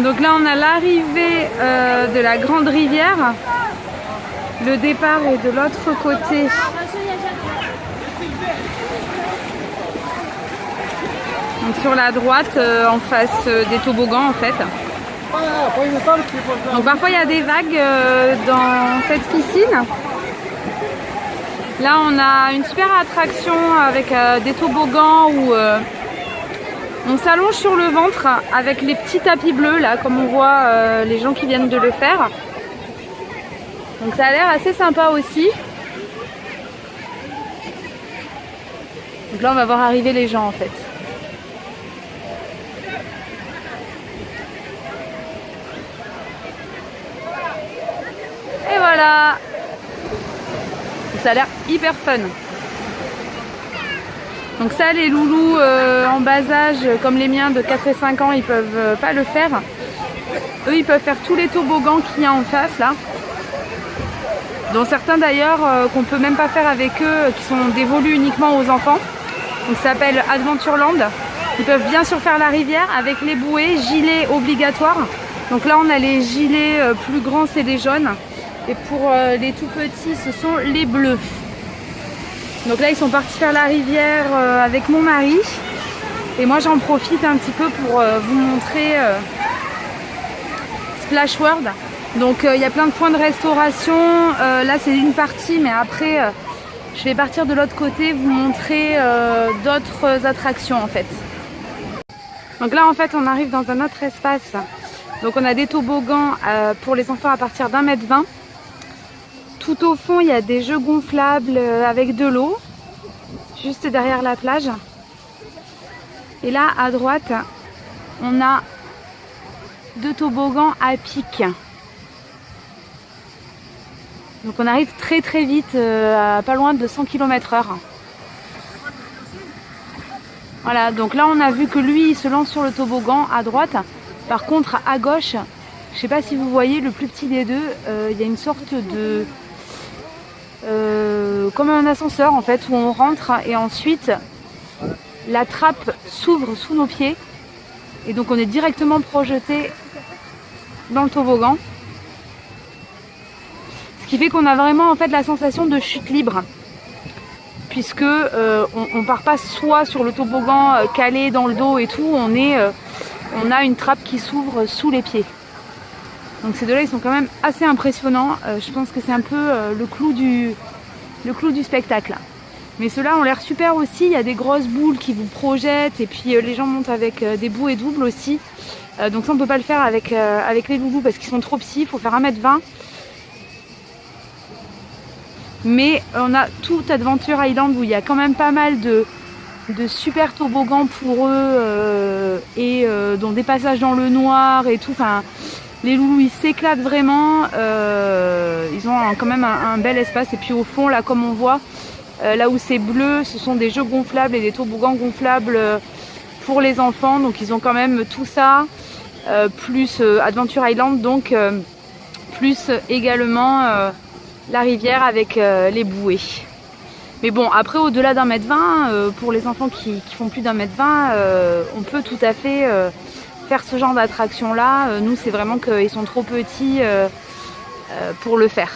Donc là on a l'arrivée de la grande rivière. Le départ est de l'autre côté. Donc sur la droite, en face des toboggans en fait. Donc parfois il y a des vagues dans cette piscine. Là on a une super attraction avec des toboggans où on s'allonge sur le ventre avec les petits tapis bleus là, comme on voit les gens qui viennent de le faire. Donc ça a l'air assez sympa aussi. Donc là on va voir arriver les gens en fait. Et voilà. Ça a l'air hyper fun. Donc ça, les loulous en bas âge, comme les miens de 4 et 5 ans, ils peuvent pas le faire. Eux, ils peuvent faire tous les toboggans qu'il y a en face là. Dont certains d'ailleurs qu'on peut même pas faire avec eux, qui sont dévolus uniquement aux enfants. Donc ça s'appelle Adventureland. Ils peuvent bien sûr faire la rivière avec les bouées, gilets obligatoires. Donc là, on a les gilets plus grands, c'est les jaunes. Et pour les tout petits, ce sont les bleus. Donc là, ils sont partis faire la rivière avec mon mari. Et moi, j'en profite un petit peu pour vous montrer Splash World. Donc il y a plein de points de restauration. Là, c'est une partie, mais après, je vais partir de l'autre côté, vous montrer d'autres attractions en fait. Donc là, en fait, on arrive dans un autre espace. Donc on a des toboggans pour les enfants à partir d'1,20 m. Tout au fond, il y a des jeux gonflables avec de l'eau, juste derrière la plage. Et là, à droite, on a 2 toboggans à pic. Donc on arrive très très vite, à pas loin de 100 km/h. Voilà, donc là on a vu que lui, il se lance sur le toboggan à droite. Par contre, à gauche, je sais pas si vous voyez, le plus petit des deux, il y a une sorte de... comme un ascenseur en fait, où on rentre et ensuite la trappe s'ouvre sous nos pieds et donc on est directement projeté dans le toboggan, ce qui fait qu'on a vraiment en fait la sensation de chute libre, puisque on part pas soit sur le toboggan calé dans le dos et tout, on a une trappe qui s'ouvre sous les pieds. Donc ces deux-là, ils sont quand même assez impressionnants. Je pense que c'est un peu le clou du spectacle. Mais ceux-là ont l'air super aussi. Il y a des grosses boules qui vous projettent. Et puis les gens montent avec des bouées doubles aussi. Donc ça, on ne peut pas le faire avec les loulous parce qu'ils sont trop petits. Il faut faire 1,20 m. Mais on a tout Adventure Island où il y a quand même pas mal de super toboggans pour eux. Dont des passages dans le noir et tout. Enfin, les loulous ils s'éclatent vraiment, ils ont quand même un bel espace. Et puis au fond là, comme on voit, là où c'est bleu, ce sont des jeux gonflables et des toboggans gonflables pour les enfants. Donc ils ont quand même tout ça, plus Adventure Island, donc plus également la rivière avec les bouées. Mais bon, après au-delà d'1,20 m, pour les enfants qui font plus d'1,20 m, on peut tout à fait... faire ce genre d'attraction là. Nous c'est vraiment qu'ils sont trop petits pour le faire.